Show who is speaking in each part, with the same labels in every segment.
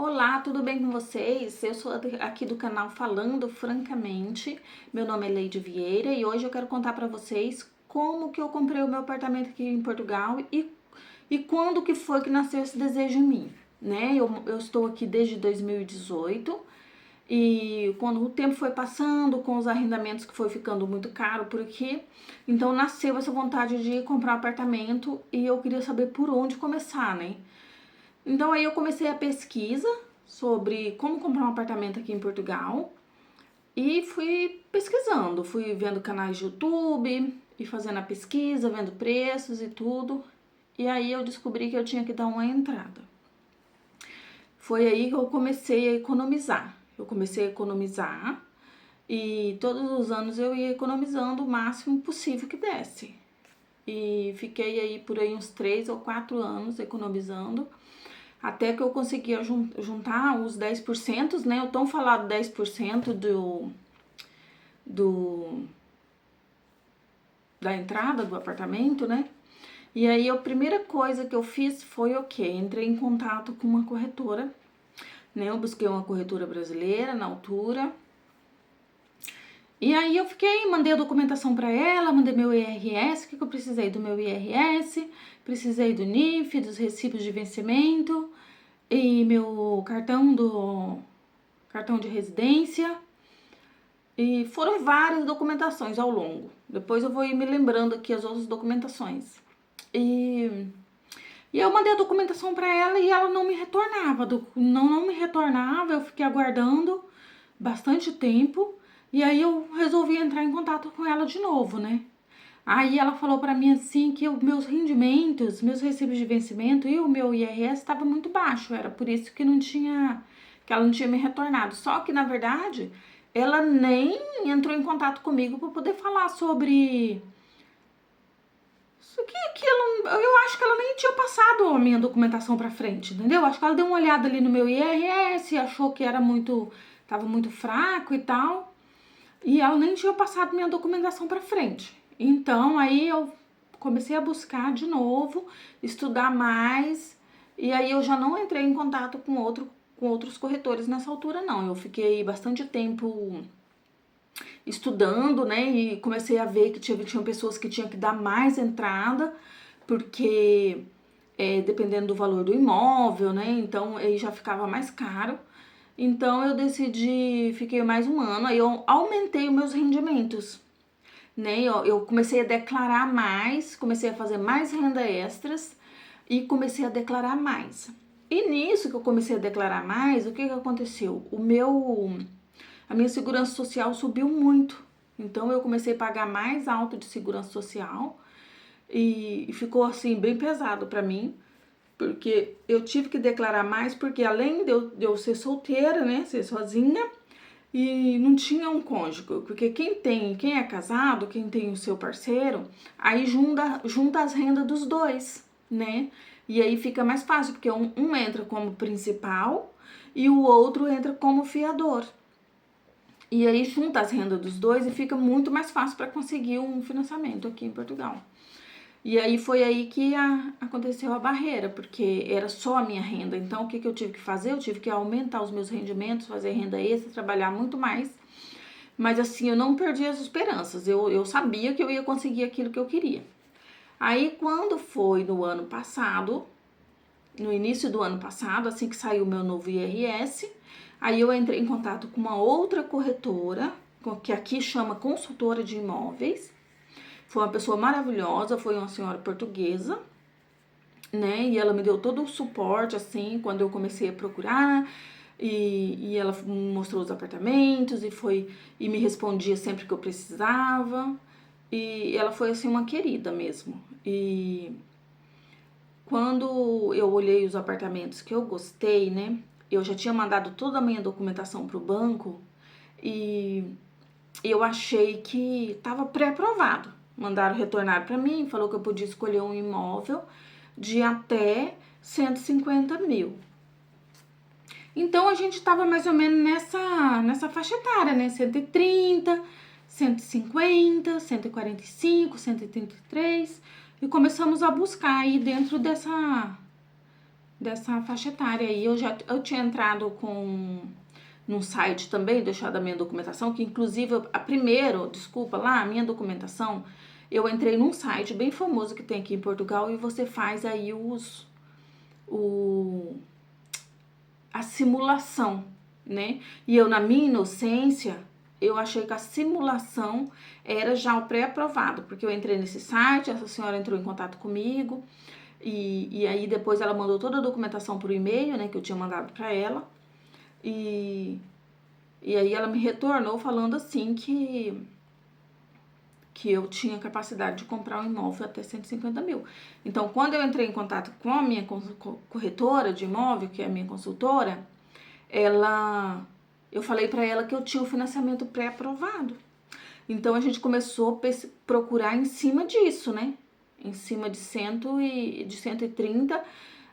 Speaker 1: Olá, tudo bem com vocês? Eu sou aqui do canal Falando Francamente. Meu nome é Leide Vieira e hoje eu quero contar para vocês como que eu comprei o meu apartamento aqui em Portugal e quando que foi que nasceu esse desejo em mim, né? Eu estou aqui desde 2018 e quando o tempo foi passando, com os arrendamentos que foi ficando muito caro por aqui, então nasceu essa vontade de comprar um apartamento e eu queria saber por onde começar, né? Então aí eu comecei a pesquisa sobre como comprar um apartamento aqui em Portugal e fui pesquisando, fui vendo canais de YouTube e fazendo a pesquisa, vendo preços e tudo. E aí eu descobri que eu tinha que dar uma entrada. Foi aí que eu comecei a economizar. Eu comecei a economizar e todos os anos eu ia economizando o máximo possível que desse. E fiquei aí por aí uns 3 ou 4 anos economizando. Até que eu conseguia juntar os 10%, né? O tão falado 10% do, da entrada do apartamento, né? E aí a primeira coisa que eu fiz foi o quê? Entrei em contato com uma corretora, né? Eu busquei uma corretora brasileira na altura. E aí eu mandei a documentação para ela, mandei meu IRS, o que eu precisei do meu IRS, precisei do NIF, dos recibos de vencimento e meu cartão de residência. E foram várias documentações ao longo. Depois eu vou ir me lembrando aqui as outras documentações. E eu mandei a documentação para ela e ela não me retornava. Não me retornava, eu fiquei aguardando bastante tempo. E aí eu resolvi entrar em contato com ela de novo, né? Aí ela falou para mim assim que os meus rendimentos, meus recibos de vencimento e o meu IRS estava muito baixo. Era por isso que ela não tinha me retornado. Só que na verdade ela nem entrou em contato comigo para poder falar sobre isso que eu acho que ela nem tinha passado a minha documentação para frente, entendeu? Acho que ela deu uma olhada ali no meu IRS, achou que tava muito fraco e tal, e ela nem tinha passado minha documentação para frente. Então aí eu comecei a buscar de novo, estudar mais, e aí eu já não entrei em contato com outros corretores nessa altura não. Eu fiquei bastante tempo estudando, né? E comecei a ver que tinham pessoas que tinham que dar mais entrada, porque dependendo do valor do imóvel, né? Então aí já ficava mais caro. Então eu fiquei mais um ano, aí eu aumentei os meus rendimentos, né? Eu comecei a declarar mais, comecei a fazer mais renda extras e comecei a declarar mais. E nisso que eu comecei a declarar mais, o que aconteceu? A minha segurança social subiu muito. Então eu comecei a pagar mais alto de segurança social e ficou assim bem pesado para mim, porque eu tive que declarar mais, porque além de eu ser solteira, né, ser sozinha, e não tinha um cônjuge, porque quem é casado, quem tem o seu parceiro, aí junta as rendas dos dois, né? E aí fica mais fácil, porque um entra como principal e o outro entra como fiador. E aí junta as rendas dos dois e fica muito mais fácil para conseguir um financiamento aqui em Portugal. E aí foi aí que aconteceu a barreira, porque era só a minha renda. Então o que eu tive que fazer? Eu tive que aumentar os meus rendimentos, fazer renda extra, trabalhar muito mais. Mas assim, eu não perdi as esperanças. Eu sabia que eu ia conseguir aquilo que eu queria. Aí quando foi no ano passado, no início do ano passado, assim que saiu o meu novo IRS, aí eu entrei em contato com uma outra corretora, que aqui chama consultora de imóveis. Foi uma pessoa maravilhosa, foi uma senhora portuguesa, né? E ela me deu todo o suporte, assim, quando eu comecei a procurar. E ela mostrou os apartamentos e me respondia sempre que eu precisava. E ela foi, assim, uma querida mesmo. E quando eu olhei os apartamentos que eu gostei, né? Eu já tinha mandado toda a minha documentação pro banco e eu achei que estava pré-aprovado. Mandaram retornar para mim, falou que eu podia escolher um imóvel de até 150 mil. Então a gente estava mais ou menos nessa faixa etária, né? 130, 150, 145, 133. E começamos a buscar aí dentro dessa faixa etária aí. Eu tinha entrado num site também, deixado a minha documentação, que inclusive, a minha documentação, eu entrei num site bem famoso que tem aqui em Portugal e você faz aí a simulação, né? E eu, na minha inocência, eu achei que a simulação era já o pré-aprovado, porque eu entrei nesse site, essa senhora entrou em contato comigo, e aí depois ela mandou toda a documentação por e-mail, né, que eu tinha mandado para ela, e aí ela me retornou falando assim que eu tinha capacidade de comprar um imóvel até 150 mil. Então, quando eu entrei em contato com a minha corretora de imóvel, que é a minha consultora, eu falei para ela que eu tinha o financiamento pré-aprovado. Então, a gente começou a procurar em cima disso, né? Em cima de 130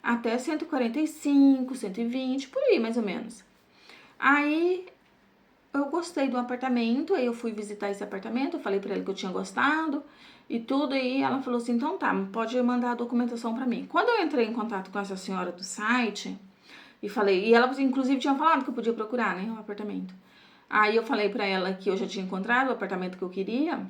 Speaker 1: até 145, 120, por aí mais ou menos. Aí eu gostei do apartamento, aí eu fui visitar esse apartamento, eu falei pra ela que eu tinha gostado e tudo, e ela falou assim, então tá, pode mandar a documentação pra mim. Quando eu entrei em contato com essa senhora do site, e falei, e ela inclusive tinha falado que eu podia procurar, né, um apartamento. Aí eu falei pra ela que eu já tinha encontrado o apartamento que eu queria,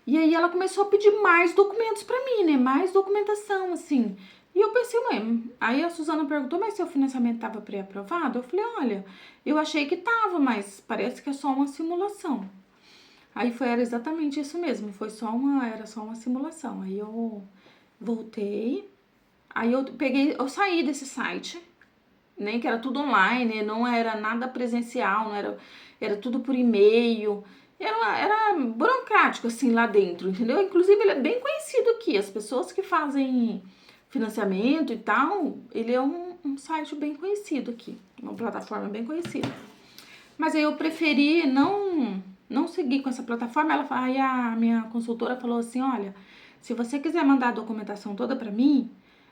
Speaker 1: e aí ela começou a pedir mais documentos pra mim, né, mais documentação, assim. E eu pensei, ué, aí a Suzana perguntou, mas seu financiamento estava pré-aprovado? Eu falei, olha, eu achei que tava, mas parece que é só uma simulação. Aí era exatamente isso mesmo, era só uma simulação. Aí eu voltei, aí eu saí desse site, né, que era tudo online, não era nada presencial, era tudo por e-mail. Era burocrático, assim, lá dentro, entendeu? Inclusive, ele é bem conhecido aqui. As pessoas que fazem financiamento e tal, ele é um site bem conhecido aqui. Uma plataforma bem conhecida. Mas aí eu preferi não seguir com essa plataforma. Aí a minha consultora falou assim, olha, se você quiser mandar a documentação toda pra mim,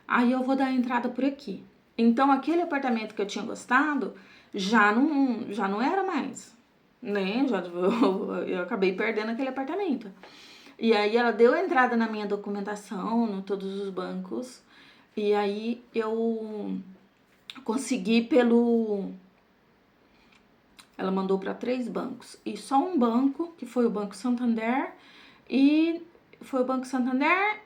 Speaker 1: aí eu vou dar a entrada por aqui. Então, aquele apartamento que eu tinha gostado, já não era mais, né? Eu acabei perdendo aquele apartamento. E aí ela deu a entrada na minha documentação, em todos os bancos. E aí eu consegui ela mandou para 3 bancos. E só um banco, que foi o Banco Santander, e foi o Banco Santander,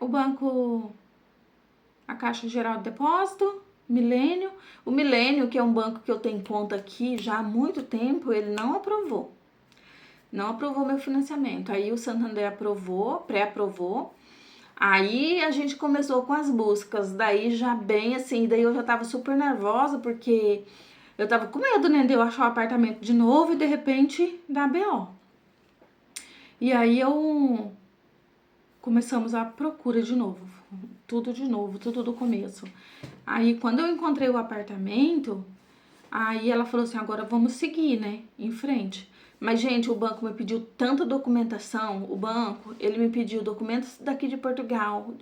Speaker 1: a Caixa Geral de Depósito, Milênio. O Milênio, que é um banco que eu tenho conta aqui já há muito tempo, ele não aprovou. Não aprovou meu financiamento. Aí o Santander aprovou, pré-aprovou. Aí a gente começou com as buscas. Daí já bem assim, daí eu já tava super nervosa, porque eu tava com medo, né, de eu achar o apartamento de novo e de repente dar BO. E aí começamos a procura de novo, tudo do começo. Aí quando eu encontrei o apartamento, aí ela falou assim, agora vamos seguir, né, em frente. Mas, gente, o banco me pediu tanta documentação, ele me pediu documentos daqui de Portugal,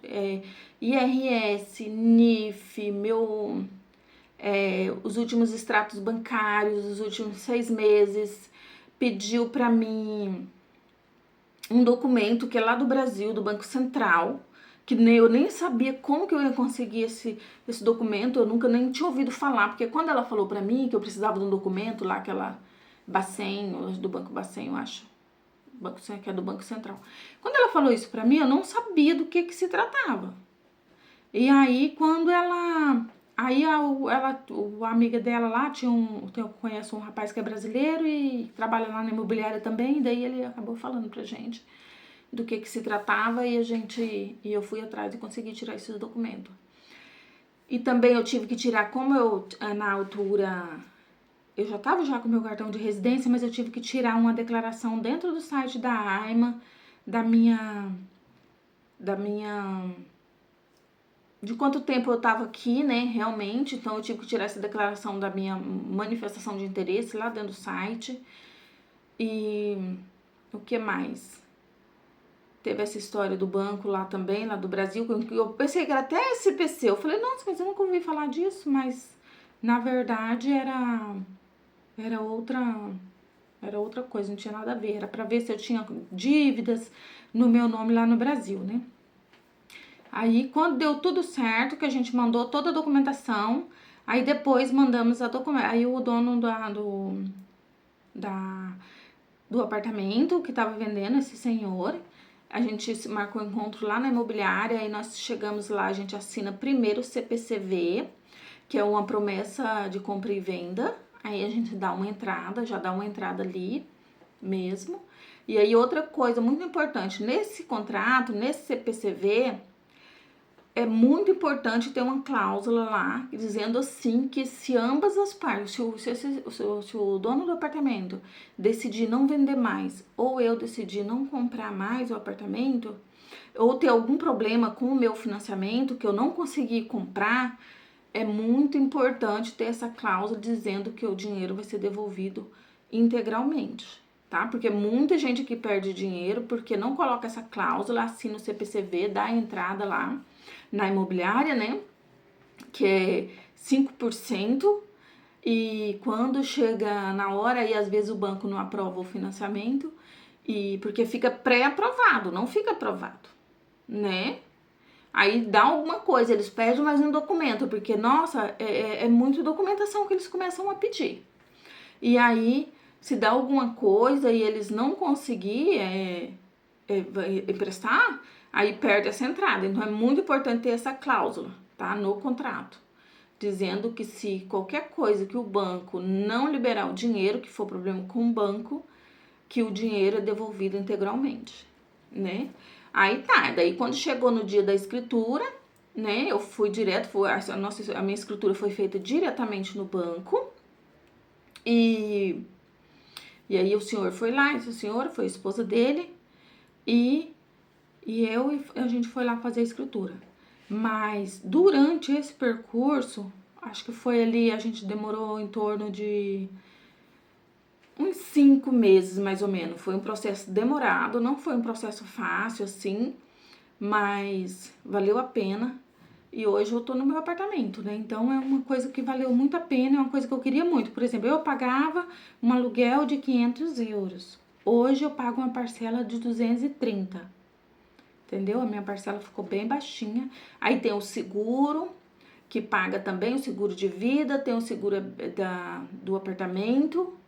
Speaker 1: IRS, NIF, os últimos extratos bancários, os últimos 6 meses, pediu pra mim um documento que é lá do Brasil, do Banco Central, que eu nem sabia como que eu ia conseguir esse documento, eu nunca nem tinha ouvido falar, porque quando ela falou pra mim que eu precisava de um documento lá, aquela Bacen, do Banco Bacen, eu acho, que é do Banco Central. Quando ela falou isso pra mim, eu não sabia do que se tratava. E aí, quando aí a amiga dela lá conhece um rapaz que é brasileiro e trabalha lá na imobiliária também, e daí ele acabou falando pra gente do que se tratava e eu fui atrás e consegui tirar esses documentos. E também eu tive que tirar, como eu, na altura, eu já estava com meu cartão de residência, mas eu tive que tirar uma declaração dentro do site da AIMA, de quanto tempo eu estava aqui, né, realmente. Então eu tive que tirar essa declaração da minha manifestação de interesse lá dentro do site. E o que mais? Teve essa história do banco lá também, lá do Brasil, que eu pensei que era até SPC. Eu falei, nossa, mas eu nunca ouvi falar disso, mas na verdade era outra coisa, não tinha nada a ver. Era pra ver se eu tinha dívidas no meu nome lá no Brasil, né? Aí, quando deu tudo certo, que a gente mandou toda a documentação, aí depois mandamos a documentação. Aí o dono do apartamento que tava vendendo, esse senhor, a gente marcou um encontro lá na imobiliária, aí nós chegamos lá, a gente assina primeiro o CPCV, que é uma promessa de compra e venda, aí a gente dá uma entrada, já dá uma entrada ali mesmo. E aí outra coisa muito importante, nesse contrato, nesse CPCV, é muito importante ter uma cláusula lá dizendo assim que se ambas as partes, se o dono do apartamento decidir não vender mais ou eu decidir não comprar mais o apartamento, ou ter algum problema com o meu financiamento que eu não consegui comprar, é muito importante ter essa cláusula dizendo que o dinheiro vai ser devolvido integralmente, tá? Porque muita gente aqui perde dinheiro porque não coloca essa cláusula, assina o CPCV, dá a entrada lá na imobiliária, né? Que é 5%, e quando chega na hora, e às vezes o banco não aprova o financiamento, e porque fica pré-aprovado, não fica aprovado, né? Aí dá alguma coisa, eles pedem mais um documento, porque, nossa, é muita documentação que eles começam a pedir. E aí, se dá alguma coisa e eles não conseguirem emprestar, aí perde essa entrada. Então, é muito importante ter essa cláusula, tá? No contrato. Dizendo que se qualquer coisa que o banco não liberar o dinheiro, que for problema com o banco, que o dinheiro é devolvido integralmente, né? Aí tá, daí quando chegou no dia da escritura, né, eu fui direto, a minha escritura foi feita diretamente no banco, e aí o senhor foi lá, esse senhor foi a esposa dele, e a gente foi lá fazer a escritura. Mas durante esse percurso, acho que foi ali, a gente demorou em torno de uns 5 meses, mais ou menos. Foi um processo demorado, não foi um processo fácil, assim, mas valeu a pena. E hoje eu tô no meu apartamento, né? Então é uma coisa que valeu muito a pena, é uma coisa que eu queria muito. Por exemplo, eu pagava um aluguel de 500 euros. Hoje eu pago uma parcela de 230, entendeu? A minha parcela ficou bem baixinha. Aí tem o seguro, que paga também, o seguro de vida, tem o seguro do apartamento.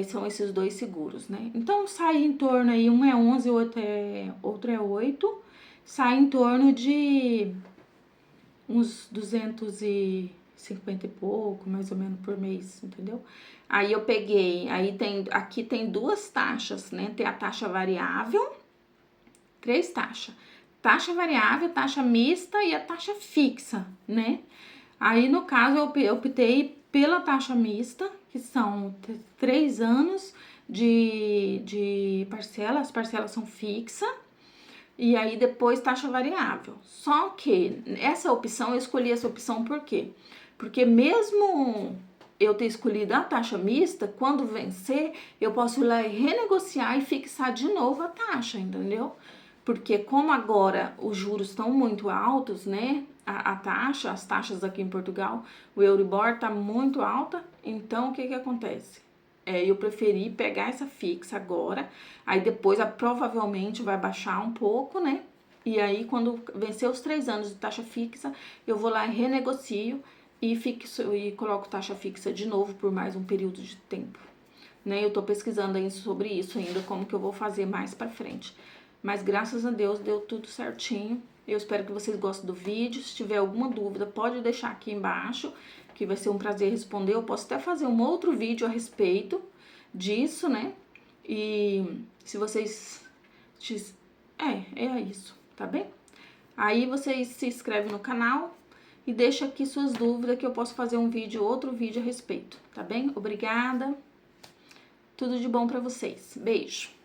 Speaker 1: São esses dois seguros, né? Então sai em torno aí, um é 11, outro é 8, sai em torno de uns 250 e pouco, mais ou menos, por mês, entendeu? Aí eu peguei, aqui tem duas taxas, né? Tem a taxa variável, 3 taxas. Taxa variável, taxa mista e a taxa fixa, né? Aí, no caso, eu optei pela taxa mista, que são 3 anos de parcela, as parcelas são fixas, e aí depois taxa variável. Só que essa opção, eu escolhi essa opção por quê? Porque mesmo eu ter escolhido a taxa mista, quando vencer, eu posso ir lá e renegociar e fixar de novo a taxa, entendeu? Porque como agora os juros estão muito altos, né? As taxas aqui em Portugal, o Euribor tá muito alta, então o que que acontece? Eu preferi pegar essa fixa agora, aí depois provavelmente vai baixar um pouco, né? E aí quando vencer os 3 anos de taxa fixa, eu vou lá e renegocio e coloco taxa fixa de novo por mais um período de tempo, né? Eu tô pesquisando aí sobre isso ainda, como que eu vou fazer mais pra frente. Mas graças a Deus deu tudo certinho. Eu espero que vocês gostem do vídeo. Se tiver alguma dúvida, pode deixar aqui embaixo, que vai ser um prazer responder. Eu posso até fazer um outro vídeo a respeito disso, né? E se vocês... É isso, tá bem? Aí vocês se inscrevem no canal e deixa aqui suas dúvidas que eu posso fazer outro vídeo a respeito, tá bem? Obrigada. Tudo de bom pra vocês. Beijo.